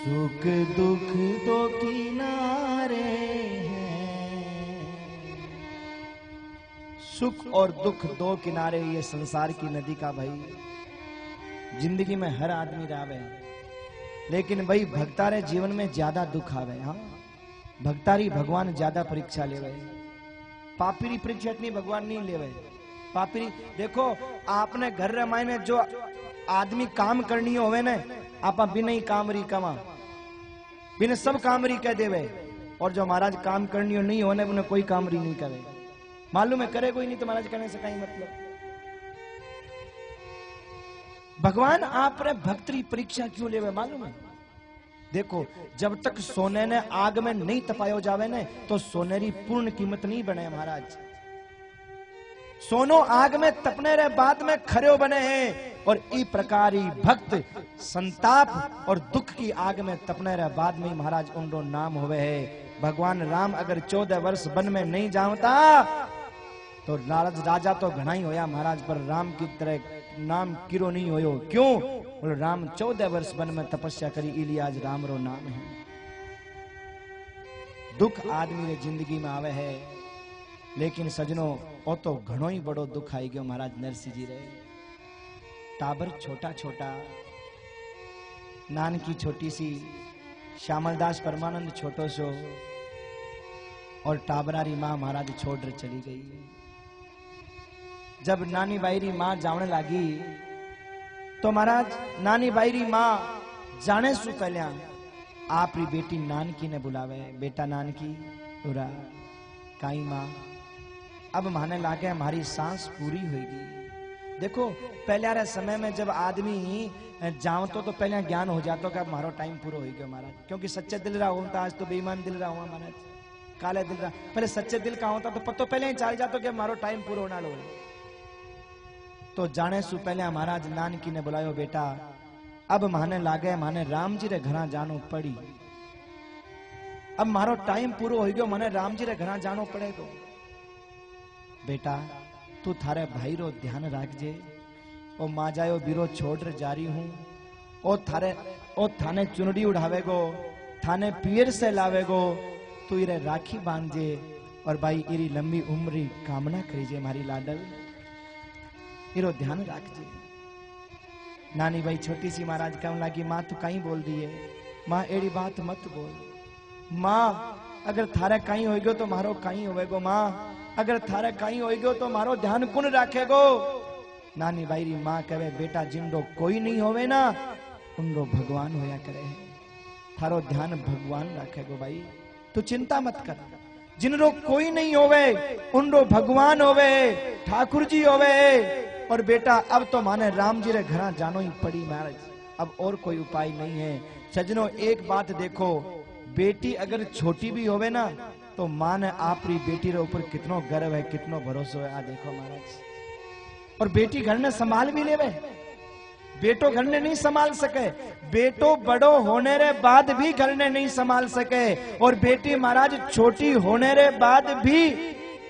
सुख दुख दो किनारे हैं, सुख और दुख दो किनारे ये संसार की नदी का भाई। जिंदगी में हर आदमी रावे, लेकिन भाई भक्तारे जीवन में ज्यादा दुख आवे। हाँ, भक्तारी भगवान ज्यादा परीक्षा लेवे, पापीरी परीक्षा इतनी भगवान नहीं लेवे। पापीरी देखो, आपने घर रमाई में जो आदमी काम करनी होवे ने, आप बिना ही कामरी कमा, बिना सब कामरी कह देवे, और जो महाराज काम करनी हो नहीं होने उन्हें कोई कामरी नहीं करे। मालूम है करे कोई नहीं तो महाराज करने से कहीं मतलब। भगवान आप रे भक्तरी परीक्षा क्यों लेवे मालूम है? देखो, जब तक सोने ने आग में नहीं तपायो जावे ने तो सोनेरी पूर्ण कीमत नहीं बने महाराज। सोनो आग में तपने रे बाद में खरे बने हैं, और ई प्रकार ही भक्त संताप और दुख की आग में तपने रे बाद में महाराज उनको नाम होवे है। भगवान राम अगर 14 वर्ष वन में नहीं जावता तो नारद राजा तो घना ही होया महाराज, पर राम की तरह नाम किरो नहीं होयो। क्यों? बोलो राम 14 वर्ष वन में तपस्या करी, इलिए आज राम रो नाम है। दुख आदमी ने जिंदगी में आवे है, लेकिन सजनो ओ तो घणो ही बड़ो दुख आई गयो महाराज नरसिंह जी रे। टाबर छोटा छोटा, नानकी छोटी सी, श्यामलदास परमानंद छोटो सो, और टाबरारी मां महाराज छोड़ चली गई। जब नानी बाईरी मां जावने लागी तो महाराज नानी बाईरी मां जाने सु पहले आपरी बेटी नानकी ने बुलावे, बेटा नानकी उरा काई मां, अब माने लागे हमारी सांस पूरी होगी। देखो पहले रे समय में जब आदमी जावतो तो पहले ज्ञान हो जातो कि अब हमारो टाइम पूरा हो गया महाराज, क्योंकि सच्चे दिल रहा होता, आज तो बेईमान दिल रहा हुआ महाराज, काले दिल रहा। पहले सच्चे दिल का होता तो पतो पहले ही चल जातो कि हमारो टाइम पूरा होना लो। तो जाने सु पहले महाराज नानकी ने बुलायो, बेटा अब माने लागे माने राम जी रे घरा जानो पड़ी, अब मारो टाइम पूरा हो गयो, माने राम जी रे घरा जानो पड़ेगो। बेटा तू थारे भाई रो ध्यान रखजे, ओ मां जायो बीरो छोड़ जा रही हूं, ओ थाने चुनड़ी उड़ावेगो, थाने पियर से लावेगो, तू इरे राखी बांधजे, और भाई इरी लंबी उम्री कामना करीजे मारी लाडल, इरो ध्यान रखजे। नानी भाई छोटी सी महाराज कहने लगी, मां तू कहीं बोल दिए, मां एड़ी बात मत बोल, मां अगर थारे कहीं होएगो तो मारो कहीं होएगो, मां अगर थारे कहीं होएगो तो मारो ध्यान कौन रखेगो। नानी भाई मां कहे, बेटा जिनको कोई नहीं होवे ना उनको भगवान होया करे, थारो ध्यान भगवान रखेगो भाई, तू चिंता मत कर। जिनको कोई नहीं होवे उनको भगवान होवे, ठाकुर जी होवे, और बेटा अब तो माने राम जी रे घरा जानो ही पड़ी महाराज, अब और कोई उपाय नहीं है। सजनो एक बात देखो, बेटी अगर छोटी भी होवे ना तो मां ने आपरी बेटी रे ऊपर कितनो गर्व है, कितनो भरोसा है। आ देखो महाराज, और बेटी घर ने संभाल भी लेवे, बेटो घर ने नहीं संभाल सके, बेटो बड़ो होने रे बाद भी घर ने नहीं संभाल सके, और बेटी महाराज छोटी होने रे बाद भी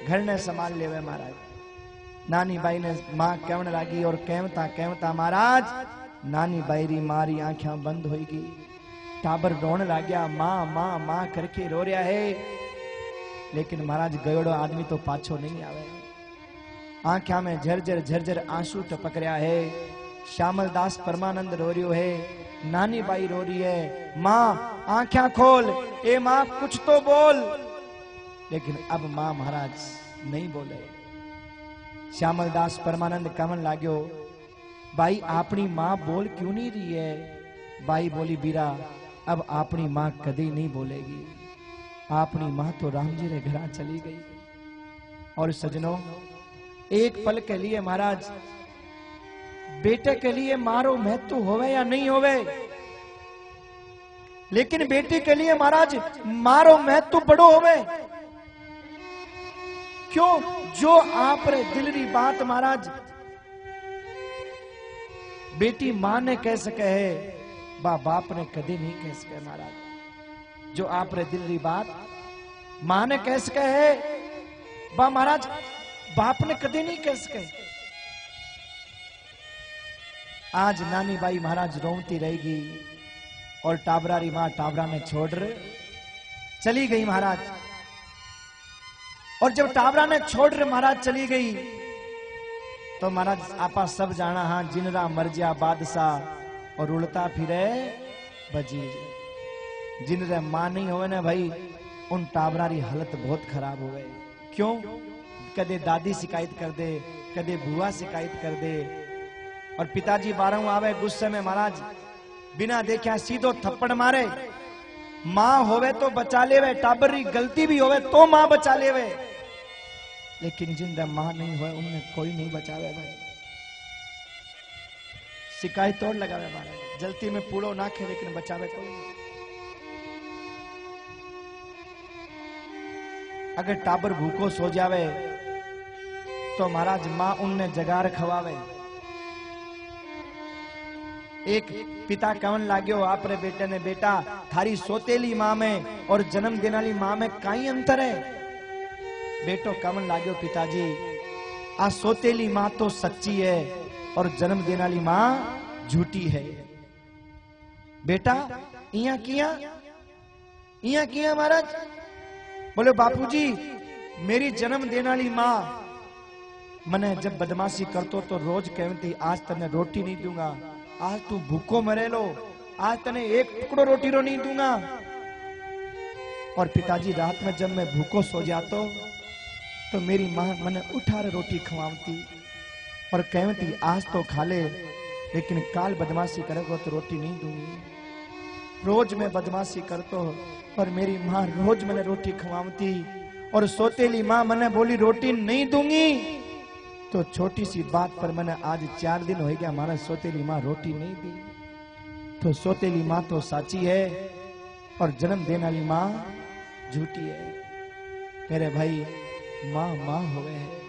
घर ने संभाल लेवे महाराज। नानी बाई ने मां कहने लगी, और कहता महाराज नानी बाईरी मारी आंखें बंद होगी, टाबर रोने लग गया, मां मां मां करके रो रहा है, लेकिन महाराज गयोड़ो आदमी तो पाछो नहीं आवे, आंखों में झरझर आंसू टपक रहा है। श्यामलदास परमानंद रो रही है, नानी बाई रो रही है, मां आंखें खोल, ए मां कुछ तो बोल, लेकिन अब मां महाराज नहीं बोले। श्यामलदास परमानंद कहने लागो, भाई अपनी मां बोल क्यों नहीं रही है? बाई बोली, बीरा अब अपनी मां कभी नहीं बोलेगी, अपनी मां तो राम जी रे घरा चली गई। और सजनों एक पल के लिए महाराज बेटे के लिए मारो महत्व होवे या नहीं होवे, लेकिन बेटी के लिए महाराज मारो महत्व बड़ो होवे। क्यों? जो आप रे दिल री बात महाराज बेटी मां ने कह सके है, बाप ने कभी नहीं कह सके महाराज। जो आप रे दिल री बात मां ने कह सके है, महाराज बाप ने कभी नहीं कह सके। आज नानी बाई महाराज रोती रहेगी, और टाबरारी मां टाबरा ने छोड़ चली गई महाराज। और जब टाबरा ने छोड़ महाराज चली गई तो महाराज आपा सब जाना हाँ जिनरा मरजा बादशाह और उड़ता फिरे बजीर। जिनरे मां नहीं होवे ना भाई उन टाबरारी हालत बहुत खराब होवे। क्यों? कदे दादी शिकायत कर दे, कदे बुआ शिकायत कर दे, और पिताजी बारहू आवे गुस्से में महाराज बिना देखा सीधो थप्पड़ मारे। मां होवे तो बचा लेवे, टाबरी गलती भी होवे तो मां बचा लेवे, लेकिन जिनका मां नहीं होवे उन्हें कोई नहीं बचावे भाई। शिकायत तोड़ लगावे महाराज, जल्दी में पूड़ो नाखे लेकिन बचावे कोई नहीं। अगर टाबर भूखो सो जावे तो महाराज मां उनने जगार खवावे। एक पिता कहन लाग्यो आपरे बेटे ने, बेटा थारी सोतेली मां में और जन्म देने वाली मां में कई अंतर है। बेटो कहन लाग्यो पिताजी आ सोतेली मां तो सच्ची है और जन्म देने वाली मां झूठी है। बेटा इया किया महाराज? बोले बापूजी मेरी जन्म देने वाली मां मने जब बदमाशी करतो तो रोज कहती आज तने रोटी नहीं दूंगा, आज तू भूखो मरे लो, आज तने एक टुकड़ो रोटी रो नहीं दूंगा। और पिताजी रात में जब मैं भूखो सो जातो तो मेरी मां मने उठार रोटी खवाती और कहती आज तो खा ले, लेकिन काल बदमाशी करेगा तो रोटी नहीं दूंगी। रोज मैं बदमाशी करतो और मेरी मां रोज मैंने रोटी खवाती और सोतेली मां मैंने बोली रोटी नहीं दूंगी। तो छोटी सी बात पर मैंने आज 4 दिन हो गया हमारा सोतेली मां रोटी नहीं दी। तो सोतेली मां तो साची है और जन्म देने वाली मां झूठी है। मेरे भाई मां मां हुए है।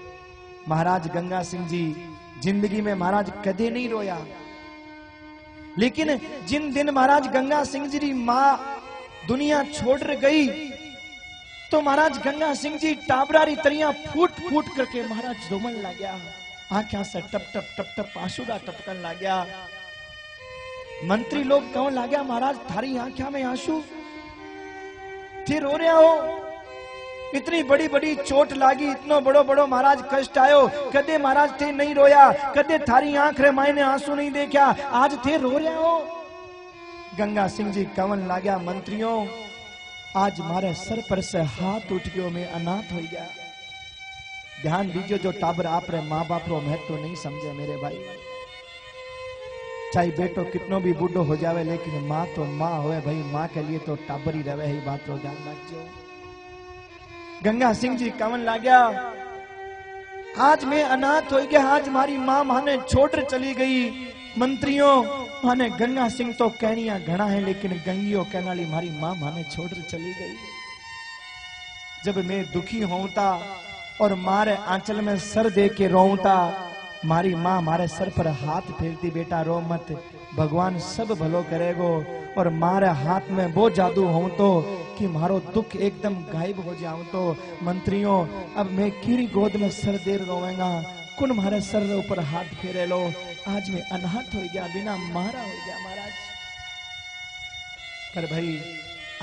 महाराज गंगा सिंह जी जिंदगी में महाराज कदे नहीं रोया, लेकिन जिन दिन महाराज गंगा सिंह जी की मां दुनिया छोड़ गई तो महाराज गंगा सिंह जी टाबरारी तरिया फूट फूट करके महाराज रोमन लग गया। आंखों से टप टप टप टप आंसुड़ा टपकन लग गया। मंत्री लोग कहने लग गया महाराज थारी आंखों में आंसू थे, रो रहे हो? इतनी बड़ी बड़ी चोट लागी, इतनो बड़ो बड़ो महाराज कष्ट आयो, कदे महाराज थे नहीं रोया, कदे थारी आंख रे मायने आंसू नहीं देखा, आज थे रो रहे हो? गंगा सिंह जी कहन लग गया मंत्रियों आज मारे सर पर से हाथ उठ गयो, मैं अनाथ हो गया। ध्यान दीजिए जो टाबर आप रे माँ बाप रो महत्व तो नहीं समझे मेरे भाई। चाहे बेटो कितनो भी बूढ़ो हो जावे लेकिन माँ तो माँ होवे भाई, माँ के लिए तो टाबर ही रहे। ही बात रो ध्यान रखजो। गंगा सिंह जी कहन लग गया आज मैं अनाथ हो गया, आज हमारी माँ माने छोड़ चली गई। मंत्रियों माने गंगा सिंह तो कहनिया घना है, लेकिन गंगियो कहने वाली हमारी मां माने छोड़ चली गई। जब मैं दुखी होता और मारे आंचल में सर दे के रोता, मारी मां मारे सर पर हाथ फेरती, बेटा रो मत, भगवान सब भलो करेगो। और मारे हाथ में वो जादू हो तो कि मारो दुख एकदम गायब हो जाऊं। तो मंत्रियों अब मैं कीरी गोद में सर दे रोवेगा, कुन मारे सर ऊपर हाथ फेरे लो। आज मैं अनाथ हो गया, बिना मारा हो गया महाराज। पर भाई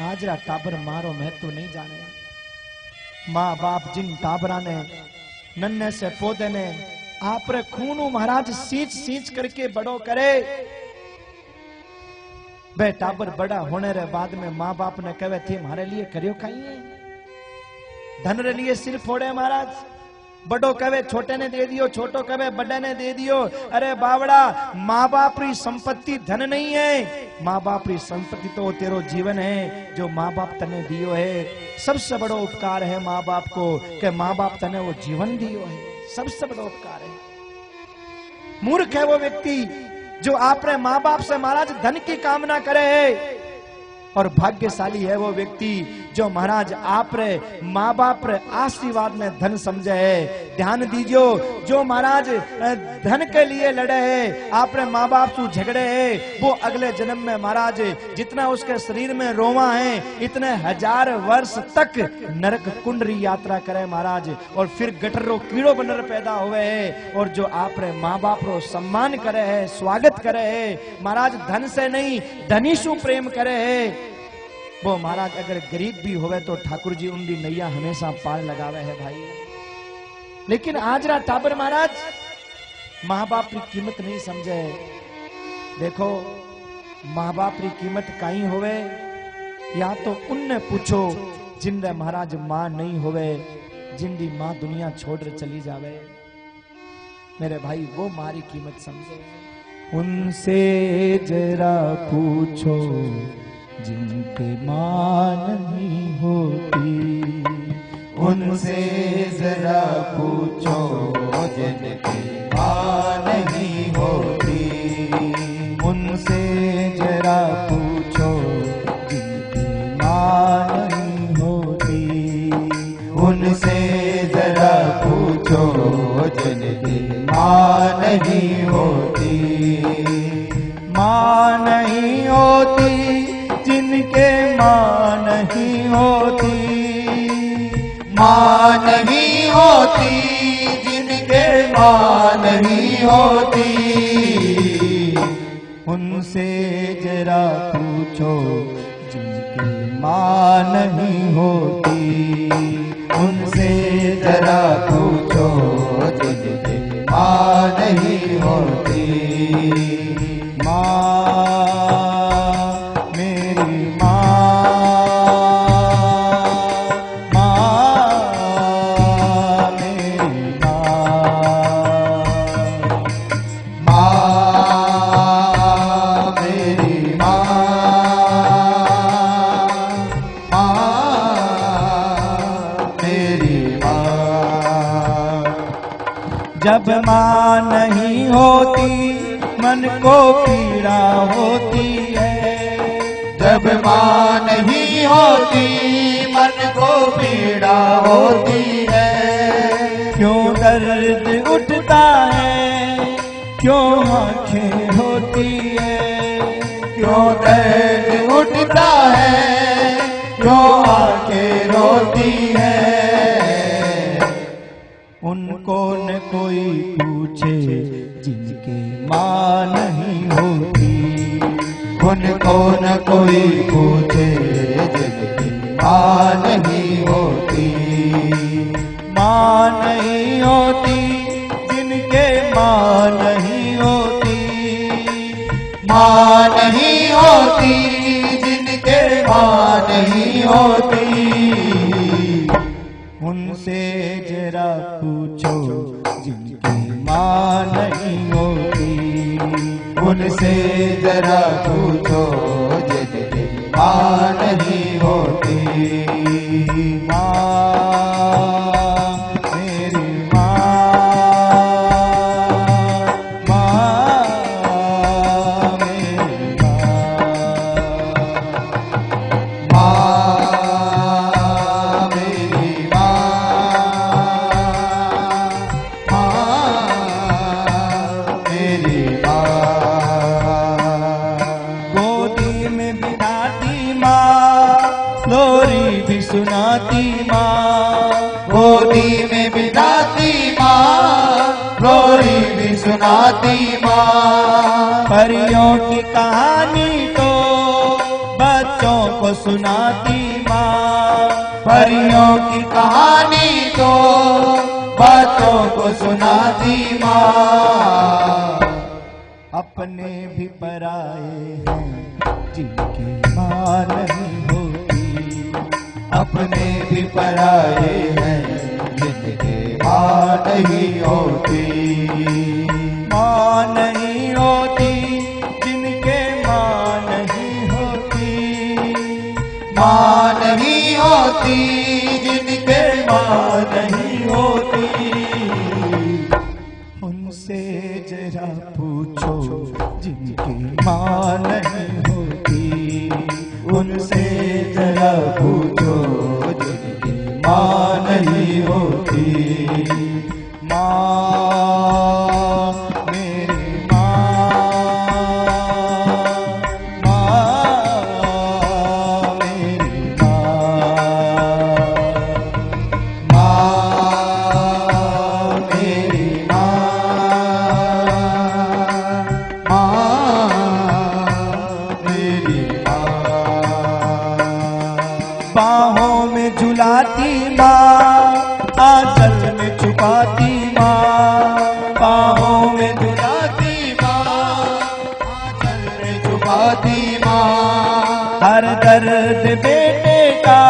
आज रा टाबर मारो महत्व तो नहीं जाने। माँ बाप जिन टाबरा ने नन्हे से पौधे ने आप रे खून महाराज सींच सींच करके बड़ो करे, वे टाबर बड़ा होने रे बाद में माँ बाप ने कहे थे हमारे लिए करियो खाइए, धन रे लिए सिर फोड़े महाराज। बड़ो कहे छोटे ने दे दियो, छोटो कहे बड़े ने दे दियो। अरे बावड़ा माँ बाप री संपत्ति धन नहीं है, माँ बाप री संपत्ति तो तेरो जीवन है जो माँ बाप तने दियो है। सबसे बड़ो उपकार है माँ बाप को कि माँ बाप तने वो जीवन दियो है, सबसे बड़ो उपकार है। मूर्ख है वो व्यक्ति जो आपने माँ बाप से महाराज धन की कामना करे है, और भाग्यशाली है वो व्यक्ति जो महाराज आप रे माँ बाप रे आशीर्वाद में धन समझे है। ध्यान दीजियो, जो महाराज धन के लिए लड़े है, आपने माँ बाप से झगड़े है, वो अगले जन्म में महाराज जितना उसके शरीर में रोवा है, इतने 1000 वर्ष तक नरक कुंड री यात्रा करे महाराज, और फिर गटरो कीड़ो बनर पैदा हुए है। और जो आपने माँ बाप रो सम्मान करे है, स्वागत करे है महाराज, धन से नहीं धनी सु प्रेम करे है, वो महाराज अगर गरीब भी होवे तो ठाकुर जी उनकी नैया हमेशा पार लगावे है भाई। लेकिन आज रा टाबर महाराज माँ बाप की कीमत नहीं समझे। देखो माँ बाप की कीमत कहीं होवे, या तो उनने पूछो जिनने महाराज माँ नहीं होवे, जिनकी माँ दुनिया छोड़ चली जावे, मेरे भाई वो मारी कीमत समझे। उनसे जरा पूछो जिनके माँ नहीं होती, उनसे जरा पूछो जिनके माँ नहीं होती, उनसे जरा पूछो जिनकी माँ नहीं होती, उनसे जरा पूछो जिनकी माँ नहीं होती, माँ नहीं होती जिनके माँ नहीं होती, माँ नहीं होती जिनके माँ नहीं होती, उनसे जरा पूछो जिनकी माँ नहीं होती, उनसे जरा पूछो जिनकी माँ नहीं होती। माँ मेरी माँ, माँ मेरी माँ, माँ मेरी माँ, माँ मेरी माँ। जब माँ नहीं होती मन को पीड़ा होती है, जब माँ नहीं होती मन को पीड़ा होती है, क्यों दर्द उठता है, क्यों आंखें होती है, क्यों दर्द उठता है, क्यों आंखें रोती है, उनको न कोई पूछे जिनके माँ नहीं होती, उनको न कोई पूछे जिनकी माँ नहीं होती, माँ नहीं होती जिनके माँ नहीं होती, माँ नहीं होती जिनके माँ नहीं होती, उनसे जरा पूछो जिनकी माँ नहीं होती, उनसे जरा पूछो जिनकी माँ नहीं होती। माँ मेरी माँ, माँ मेरी माँ, माँ मेरी माँ, माँ मेरी माँ। गोदी में बिठाती माँ, लोरी भी सुनाती माँ, गोदी में बिठाती माँ, लोरी भी सुनाती माँ, परियों की कहानी तो बच्चों को सुनाती माँ, परियों की कहानी तो बच्चों को सुनाती माँ। अपने भी पराए हैं जिनकी माँ नहीं होती, अपने भी पराए हैं जिनके माँ नहीं होती, माँ नहीं होती जिनके माँ नहीं होती, माँ नहीं होती जिनके माँ नहीं होती, उनसे जरा पूछो जिनकी माँ नहीं होती, उनसे जरा पूछो जिनकी माँ नहीं होती, हर दर्द बेटे का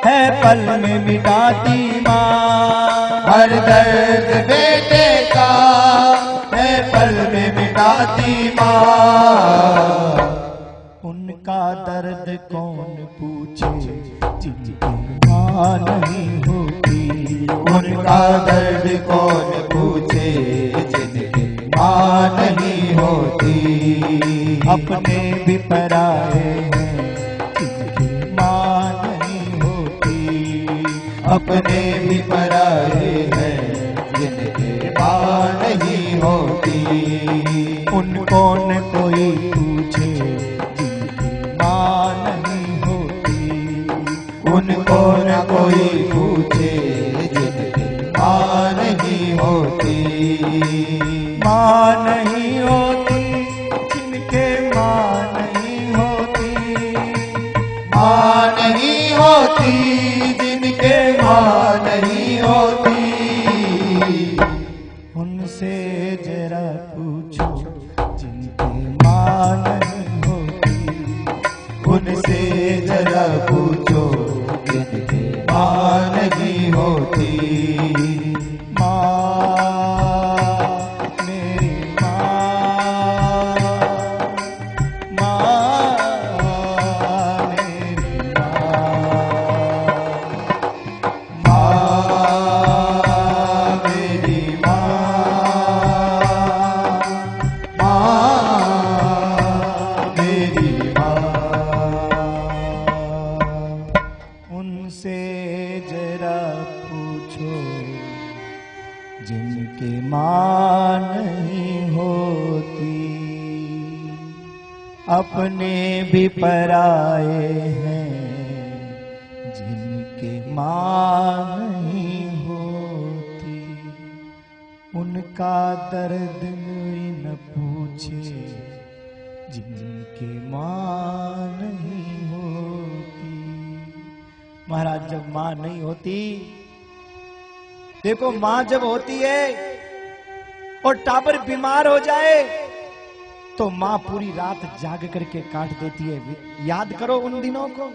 है पल में मिटाती माँ। हर दर्द बेटे का है पल में मिटाती माँ। उनका दर्द कौन पूछे जिनकी माँ नहीं होती। उनका दर्द कौन पूछे जिनकी माँ नहीं होती। अपने भी पराए हैं जिनकी माँ नहीं होती। अपने भी पराए हैं जिनकी माँ नहीं होती। उनको न कोई पूछे जिनकी माँ नहीं होती। उनको न कोई पूछे जिनकी माँ नहीं होती। माँ नहीं होती जिनके माँ नहीं होती। माँ नहीं होती जिनके माँ नहीं होती। उनसे जरा पूछो जिनके माँ नहीं होती। उनसे जरा पूछो जिनके माँ नहीं होती। माँ मेरी माँ, माँ मेरी माँ, माँ मेरी माँ, माँ मेरी माँ। उनसे जरा पूछो जिनके माँ नहीं होती। अपने भी पराए हैं जिनके माँ नहीं होती। उनका दर्द भी न पूछे जिनके माँ नहीं होती। महाराज जब माँ नहीं होती, देखो माँ जब होती है और टाबर बीमार हो जाए तो माँ पूरी रात जाग करके काट देती है। याद करो उन दिनों को।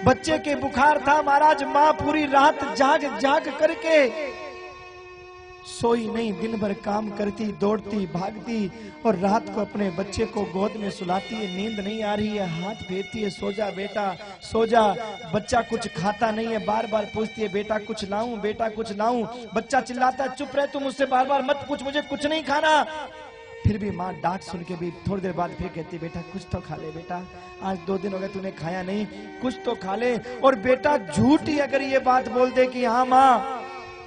बच्चे के बुखार था महाराज, माँ पूरी रात जाग जाग करके सोई नहीं, दिन भर काम करती, दौड़ती, भागती और रात को अपने बच्चे को गोद में सुलाती है। नींद नहीं आ रही है, हाथ फेरती है, सो जा बेटा सो जा। बच्चा कुछ खाता नहीं है, बार बार पूछती है बेटा कुछ लाऊं, बेटा कुछ लाऊं। बच्चा चिल्लाता है चुप रह तू, मुझसे बार बार मत पूछ, मुझे कुछ नहीं खाना। फिर भी माँ डांट सुन के भी थोड़ी देर बाद फिर कहती बेटा कुछ तो खा ले बेटा, आज 2 दिन हो गए तूने खाया नहीं, कुछ तो खा ले। और बेटा झूठ ही अगर ये बात बोल दे कि हाँ माँ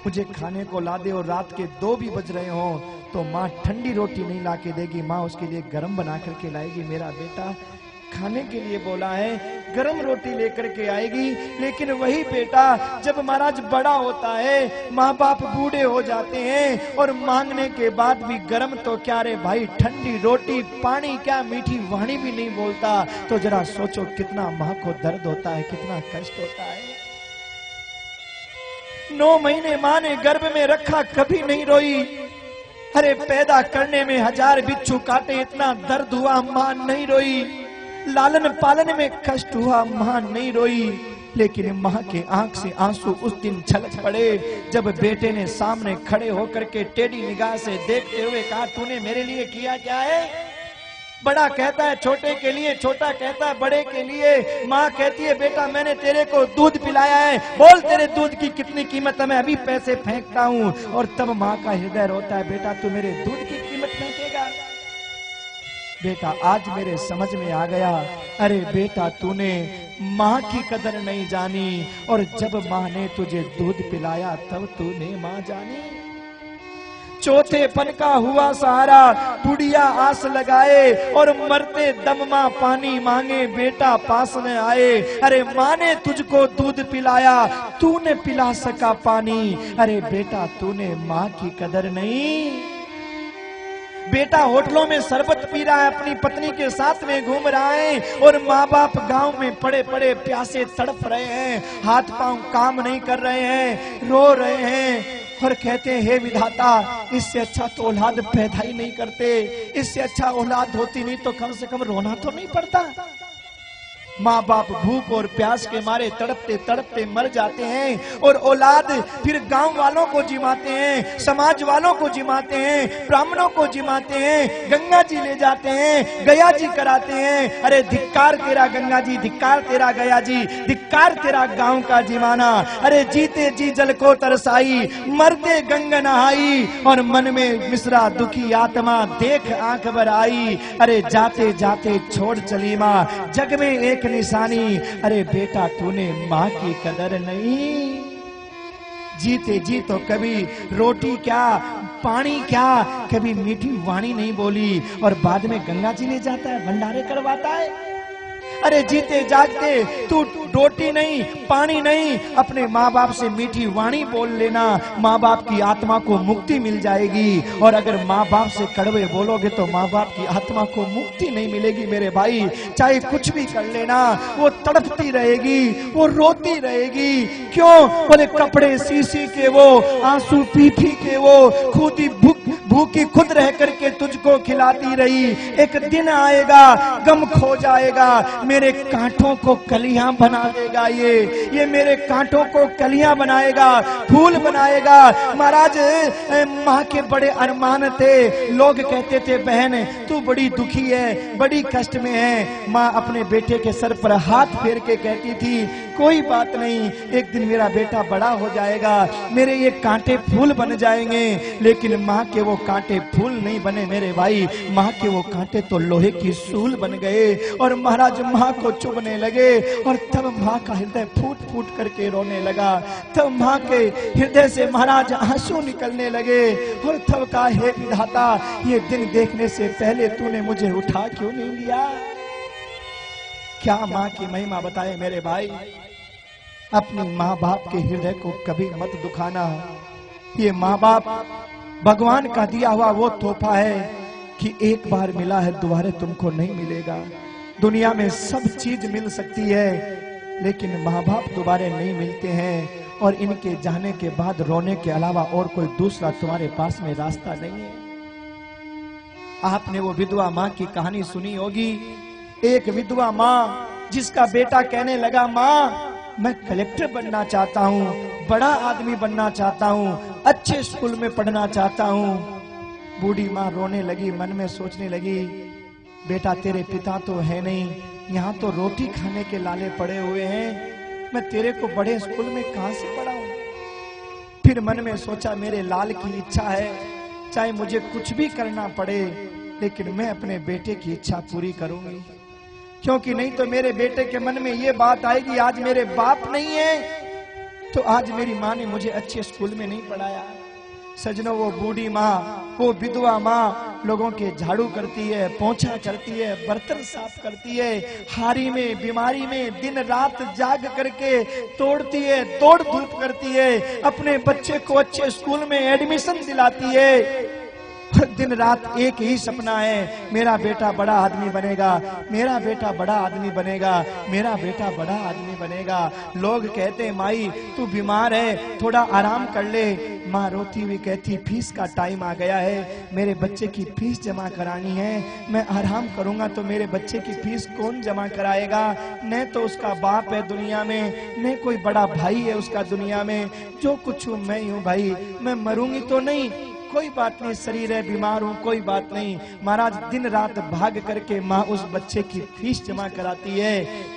मुझे खाने को ला दे और रात के 2 भी बज रहे हो तो माँ ठंडी रोटी नहीं ला के देगी, माँ उसके लिए गरम बना करके लाएगी। मेरा बेटा खाने के लिए बोला है, गरम रोटी लेकर के आएगी। लेकिन वही बेटा जब महाराज बड़ा होता है, माँ बाप बूढ़े हो जाते हैं और मांगने के बाद भी गरम तो क्या रे भाई, ठंडी रोटी पानी क्या मीठी वाणी भी नहीं बोलता। तो जरा सोचो कितना माँ को दर्द होता है, कितना कष्ट होता है। 9 महीने माँ ने गर्भ में रखा, कभी नहीं रोई। अरे पैदा करने में 1000 बिच्छू काटे, इतना दर्द हुआ, माँ नहीं रोई। लालन पालन में कष्ट हुआ, माँ नहीं रोई। लेकिन माँ के आंख से आंसू उस दिन छलक पड़े जब बेटे ने सामने खड़े होकर के टेढ़ी निगाह से देखते हुए कहा तूने मेरे लिए किया क्या है। बड़ा कहता है छोटे के लिए, छोटा कहता है बड़े के लिए। माँ कहती है बेटा मैंने तेरे को दूध पिलाया है, बोल तेरे दूध की कितनी कीमत है, मैं अभी पैसे फेंकता हूँ। और तब माँ का हृदय रोता है बेटा तू मेरे दूध की कीमत फेंकेगा। बेटा आज मेरे समझ में आ गया, अरे बेटा तूने माँ की कदर नहीं जानी और जब माँ ने तुझे दूध पिलाया तब तूने माँ जानी। चौथे पन का हुआ सहारा, बुढ़िया आस लगाए और मरते दम माँ पानी मांगे, बेटा पास में आए। अरे माँ ने तुझको दूध पिलाया, तूने पिला सका पानी। अरे बेटा तूने माँ की कदर नहीं। बेटा होटलों में शरबत पी रहा है, अपनी पत्नी के साथ में घूम रहा है और माँ बाप गांव में पड़े पड़े प्यासे तड़प रहे हैं, हाथ पांव काम नहीं कर रहे हैं, रो रहे हैं। और कहते हैं हे विधाता, इससे अच्छा तो औलाद पैदा ही नहीं करते, इससे अच्छा औलाद होती नहीं तो कम से कम रोना तो नहीं पड़ता। माँ बाप भूख और प्यास के मारे तड़पते तड़पते मर जाते हैं और औलाद फिर गांव वालों को जिमाते हैं, समाज वालों को जिमाते हैं, ब्राह्मणों को जिमाते हैं, गंगा जी ले जाते हैं, गया जी कराते हैं। अरे धिक्कार तेरा गंगा जी, धिक्कार तेरा गया जी, धिक्कार तेरा गांव का जिमाना। अरे जीते जी जल को तरसाई, मरते गंगा नहाई, और मन में मिश्रा दुखी आत्मा देख आंख भर आई। अरे जाते जाते छोड़ चली माँ जग में एक निशानी, अरे बेटा तूने माँ की कदर नहीं। जीते जी तो कभी रोटी क्या पानी क्या, कभी मीठी वाणी नहीं बोली, और बाद में गंगा जी ले जाता है, भंडारे करवाता है। अरे जीते जागते तू रोटी नहीं पानी नहीं, अपने माँ बाप से मीठी वाणी बोल लेना, माँ बाप की आत्मा को मुक्ति मिल जाएगी। और अगर माँ बाप से कड़वे बोलोगे तो माँ बाप की आत्मा को मुक्ति नहीं मिलेगी मेरे भाई। चाहे कुछ भी कर लेना, वो तड़पती रहेगी, वो रोती रहेगी। क्यों? बोले कपड़े सी के वो, आंसू पी के वो, खुद ही भूखी खुद रह करके तुझको खिलाती रही। एक दिन आएगा गम खो जाएगा, मेरे कांटों को कलियां बना देगा, ये मेरे कांटों को कलियां बनाएगा, फूल बनाएगा। महाराज माँ के बड़े अरमान थे, लोग कहते थे बहन तू बड़ी दुखी है, बड़ी कष्ट में है। माँ अपने बेटे के सर पर हाथ फेर के कहती थी कोई बात नहीं, एक दिन मेरा बेटा बड़ा हो जाएगा, मेरे ये कांटे फूल बन जाएंगे। लेकिन माँ के वो कांटे फूल नहीं बने मेरे भाई, माँ के वो कांटे तो लोहे की सूल बन गए। और महाराज माँ को चुभने लगे, और तब माँ का हृदय फूट फूट करके रोने लगा। तब माँ के हृदय से महाराज आंसू निकलने लगे, और तब कहा हे विधाता, ये दिन देखने से पहले तूने मुझे उठा क्यों नहीं लिया। क्या माँ की महिमा बताए मेरे भाई। अपनी माँ बाप के हृदय को कभी मत दुखाना। ये माँ बाप भगवान का दिया हुआ वो तोहफा है कि एक बार मिला है दोबारा तुमको नहीं मिलेगा। दुनिया में सब चीज मिल सकती है, लेकिन माँ बाप दोबारा नहीं मिलते हैं, और इनके जाने के बाद रोने के अलावा और कोई दूसरा तुम्हारे पास में रास्ता नहीं है। आपने वो विधवा माँ की कहानी सुनी होगी। एक विधवा माँ जिसका बेटा कहने लगा माँ मैं कलेक्टर बनना चाहता हूँ, बड़ा आदमी बनना चाहता हूँ, अच्छे स्कूल में पढ़ना चाहता हूँ। बूढ़ी माँ रोने लगी, मन में सोचने लगी बेटा तेरे पिता तो है नहीं, यहाँ तो रोटी खाने के लाले पड़े हुए हैं, मैं तेरे को बड़े स्कूल में कहाँ से पढ़ाऊं। फिर मन में सोचा मेरे लाल की इच्छा है, चाहे मुझे कुछ भी करना पड़े, लेकिन मैं अपने बेटे की इच्छा पूरी करूंगी, क्योंकि नहीं तो मेरे बेटे के मन में ये बात आएगी आज मेरे बाप नहीं है, तो आज मेरी माँ ने मुझे अच्छे स्कूल में नहीं पढ़ाया। सजनों वो बूढ़ी माँ, वो विधवा माँ लोगों के झाड़ू करती है, पोंछा करती है, बर्तन साफ करती है, हारी में बीमारी में दिन रात जाग करके तोड़ती है, दौड़ धूप करती है, अपने बच्चे को अच्छे स्कूल में एडमिशन दिलाती है। दिन रात एक ही सपना है, मेरा बेटा बड़ा आदमी बनेगा, मेरा बेटा बड़ा आदमी बनेगा, मेरा बेटा बड़ा आदमी बनेगा। लोग कहते माई तू बीमार है, थोड़ा आराम कर ले। माँ रोती हुई कहती फीस का टाइम आ गया है, मेरे बच्चे की फीस जमा करानी है, मैं आराम करूंगा तो मेरे बच्चे की फीस कौन जमा कराएगा। न तो उसका बाप है दुनिया में, न कोई बड़ा भाई है उसका दुनिया में, जो कुछ हूँ मैं हूँ भाई, मैं मरूंगी तो नहीं, कोई बात नहीं, शरीर है बीमार हूँ कोई बात नहीं। महाराज दिन रात भाग करके माँ उस बच्चे की फीस जमा कराती है।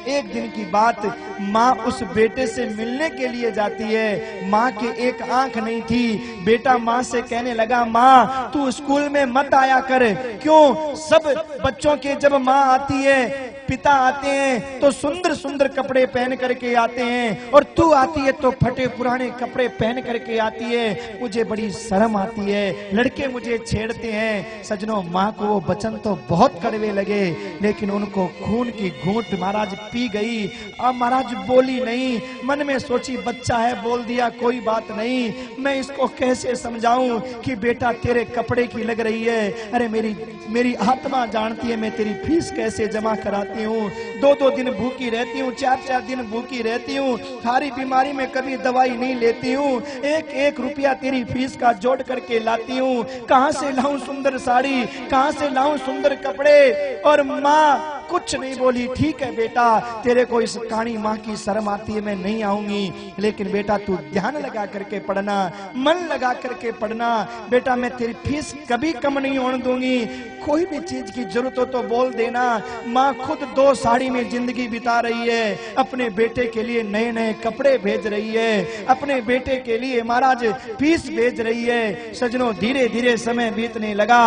एक दिन की बात, माँ उस बेटे से मिलने के लिए जाती है। माँ के एक आंख नहीं थी। बेटा माँ से कहने लगा माँ तू स्कूल में मत आया कर। क्यों? सब बच्चों के जब माँ आती है, पिता आते हैं तो सुंदर सुंदर कपड़े पहन करके आते हैं, और तू आती है तो फटे पुराने कपड़े पहन करके आती है, मुझे बड़ी शर्म आती है, लड़के मुझे छेड़ते हैं। सजनों माँ को वो वचन तो बहुत कड़वे लगे, लेकिन उनको खून की घूंट महाराज पी गई। अब महाराज बोली नहीं, मन में सोची बच्चा है बोल दिया कोई बात नहीं, मैं इसको कैसे समझाऊं कि बेटा तेरे कपड़े की लग रही है। अरे मेरी आत्मा जानती है मैं तेरी फीस कैसे जमा कराती रहती हूँ, 2-2 दिन भूखी रहती हूँ, 4-4 दिन भूखी रहती हूँ, सारी बीमारी में कभी दवाई नहीं लेती हूँ, 1-1 रुपया तेरी फीस का जोड़ करके लाती हूँ, कहाँ से लाऊं सुंदर साड़ी, कहाँ से लाऊं सुंदर कपड़े। और माँ कुछ नहीं बोली, ठीक है बेटा, तेरे को इस काणी माँ की शर्म आती है, मैं नहीं आऊंगी, लेकिन बेटा तू ध्यान लगा करके पढ़ना, मन लगा करके पढ़ना बेटा, मैं तेरी फीस कभी कम नहीं होने दूंगी, कोई भी चीज की जरूरत हो तो बोल देना। माँ खुद 2 साड़ी में जिंदगी बिता रही है, अपने बेटे के लिए नए नए कपड़े भेज रही है, अपने बेटे के लिए महाराज फीस भेज रही है। सजनों, धीरे धीरे समय बीतने लगा।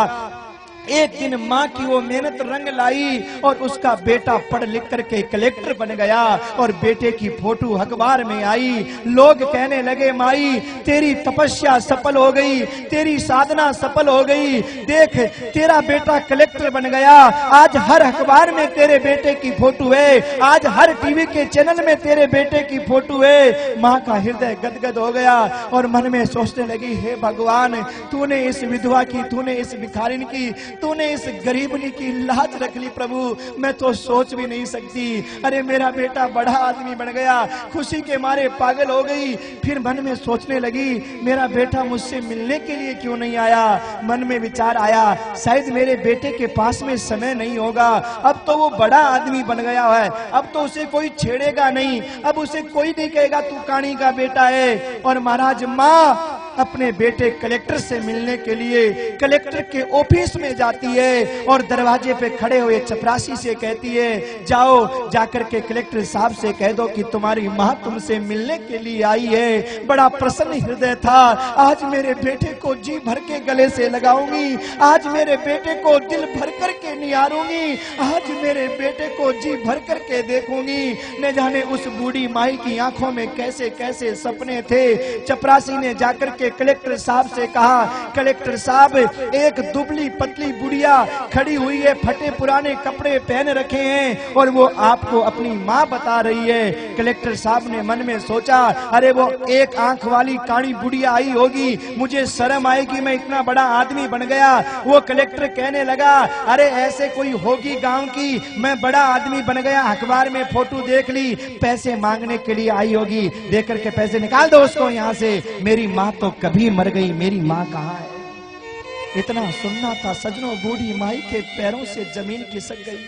एक दिन माँ की वो मेहनत रंग लाई और उसका बेटा पढ़ लिख करके कलेक्टर बन गया और बेटे की फोटो अखबार में आई। लोग कहने लगे, माई तेरी तपस्या सफल हो गई, तेरी साधना सफल हो गई, देख तेरा बेटा कलेक्टर बन गया, आज हर अखबार में तेरे बेटे की फोटो है, आज हर टीवी के चैनल में तेरे बेटे की फोटो है। माँ का हृदय गदगद हो गया और मन में सोचने लगी, हे भगवान, तूने इस विधवा की, तूने इस भिखारिन की, तूने इस गरीबनी की लाज रख ली प्रभु, मैं तो सोच भी नहीं सकती। अरे मेरा बेटा बड़ा आदमी बन गया, खुशी के मारे पागल हो गई। फिर मन में सोचने लगी, मेरा बेटा मुझसे मिलने के लिए क्यों नहीं आया। मन में विचार आया, शायद मेरे बेटे के पास में समय नहीं होगा, अब तो वो बड़ा आदमी बन गया है, अब तो उसे कोई छेड़ेगा नहीं, अब उसे कोई नहीं कहेगा तू काणी का बेटा है। और महाराज माँ अपने बेटे कलेक्टर से मिलने के लिए कलेक्टर के ऑफिस में जाती है और दरवाजे पे खड़े हुए चपरासी से कहती है, जाओ जाकर के कलेक्टर साहब से कह दो कि तुम्हारी माँ तुमसे मिलने के लिए आई है। बड़ा प्रसन्न हृदय था, आज मेरे बेटे को जी भर के गले से लगाऊंगी, आज मेरे बेटे को दिल भर करके निहारूंगी, आज मेरे बेटे को जी भर करके देखूंगी। न जाने उस बूढ़ी माई की आंखों में कैसे कैसे सपने थे। चपरासी ने जाकर के कलेक्टर साहब से कहा, कलेक्टर साहब एक दुबली पतली बुढ़िया खड़ी हुई है, फटे पुराने कपड़े पहन रखे हैं और वो आपको अपनी माँ बता रही है। कलेक्टर साहब ने मन में सोचा, अरे वो एक आंख वाली काणी बुढ़िया आई होगी, मुझे शर्म आएगी, मैं इतना बड़ा आदमी बन गया। वो कलेक्टर कहने लगा, अरे ऐसे कोई होगी गांव की, मैं बड़ा आदमी बन गया, अखबार में फोटो देख ली, पैसे मांगने के लिए आई होगी, देख करके पैसे निकाल दो उसको यहाँ से। मेरी माँ तो कभी मर गई, मेरी माँ कहाँ है। इतना सुनना था सजनों, बूढ़ी माई के पैरों से जमीन खिसक गई।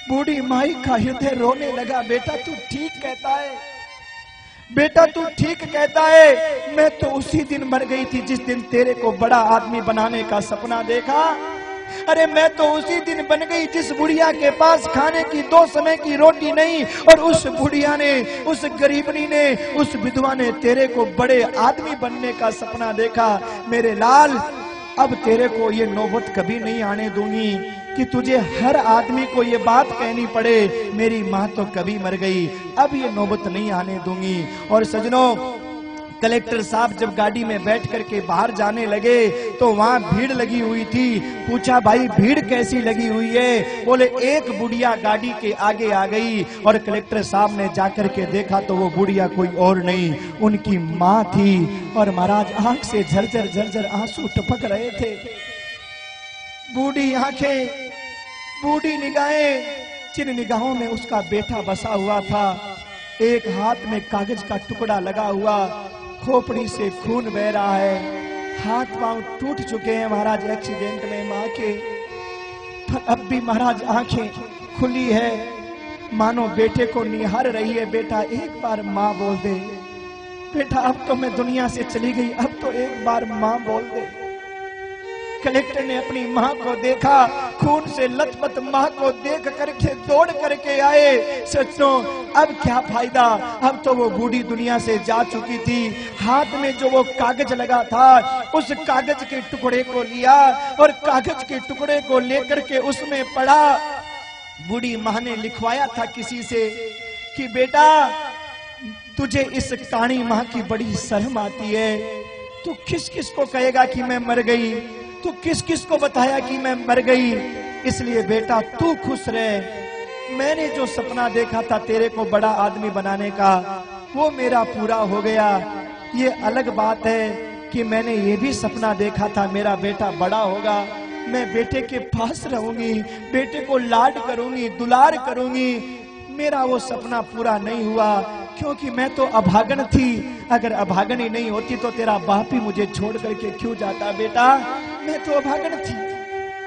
बूढ़ी माई का हृदय रोने लगा, बेटा तू ठीक कहता है, बेटा तू ठीक कहता है, मैं तो उसी दिन मर गई थी जिस दिन तेरे को बड़ा आदमी बनाने का सपना देखा। अरे मैं तो उसी दिन बन गई जिस बुढ़िया के पास खाने की 2 समय की रोटी नहीं, और उस बुढ़िया ने, उस गरीबनी ने, उस विधवा ने तेरे को बड़े आदमी बनने का सपना देखा। मेरे लाल, अब तेरे को ये नौबत कभी नहीं आने दूंगी कि तुझे हर आदमी को ये बात कहनी पड़े, मेरी माँ तो कभी मर गई, अब ये नौबत नहीं आने दूंगी। और सजनों, कलेक्टर साहब जब गाड़ी में बैठ करके बाहर जाने लगे तो वहां भीड़ लगी हुई थी। पूछा, भाई भीड़ कैसी लगी हुई है। बोले, एक बुढ़िया गाड़ी के आगे आ गई। और कलेक्टर साहब ने जाकर के देखा तो वो बुढ़िया कोई और नहीं, उनकी माँ थी। और महाराज आंख से झरझर झरझर आंसू टपक रहे थे। बूढ़ी आंखें, बूढ़ी निगाहें, जिन निगाहों में उसका बेटा बसा हुआ था। एक हाथ में कागज का टुकड़ा लगा हुआ, खोपड़ी से खून बह रहा है, हाथ पांव टूट चुके हैं महाराज एक्सीडेंट में मां के, पर अब भी महाराज आंखें खुली है, मानो बेटे को निहार रही है। बेटा एक बार मां बोल दे, बेटा अब तो मैं दुनिया से चली गई, अब तो एक बार मां बोल दे। कलेक्टर ने अपनी माँ को देखा, खून से लथपथ माँ को देख करके दौड़ करके आए। सच्चों अब क्या फायदा, अब तो वो बूढ़ी दुनिया से जा चुकी थी। हाथ में जो वो कागज लगा था, उस कागज के टुकड़े को लिया और कागज के टुकड़े को लेकर के उसमें पढ़ा। बूढ़ी माँ ने लिखवाया था किसी से कि बेटा तुझे इस काणी माँ की बड़ी शर्म आती है, तू किस किस को कहेगा कि मैं मर गई, तू किस किस को बताया कि मैं मर गई, इसलिए बेटा तू खुश रहे। मैंने जो सपना देखा था तेरे को बड़ा आदमी बनाने का, वो मेरा पूरा हो गया। ये अलग बात है कि मैंने ये भी सपना देखा था मेरा बेटा बड़ा होगा, मैं बेटे के पास रहूंगी, बेटे को लाड करूंगी, दुलार करूंगी। मेरा वो सपना पूरा नहीं हुआ क्योंकि मैं तो अभागन थी। अगर अभागन ही नहीं होती तो तेरा बाप ही मुझे छोड़ करके क्यों जाता बेटा? मैं तो अभागन थी।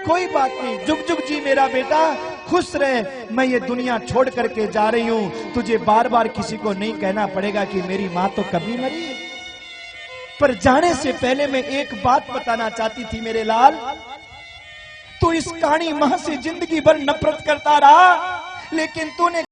कोई बात नहीं, जुग जुग जी मेरा बेटा, खुश रहे। मैं ये दुनिया छोड़ करके जा रही हूं। तुझे बार बार किसी को नहीं कहना पड़ेगा कि मेरी माँ तो कभी मरी। पर जाने से पहले मैं एक बात बताना चाहती थी मेरे लाल। तू इस काणी माँ से जिंदगी भर नफरत करता रहा, लेकिन तूने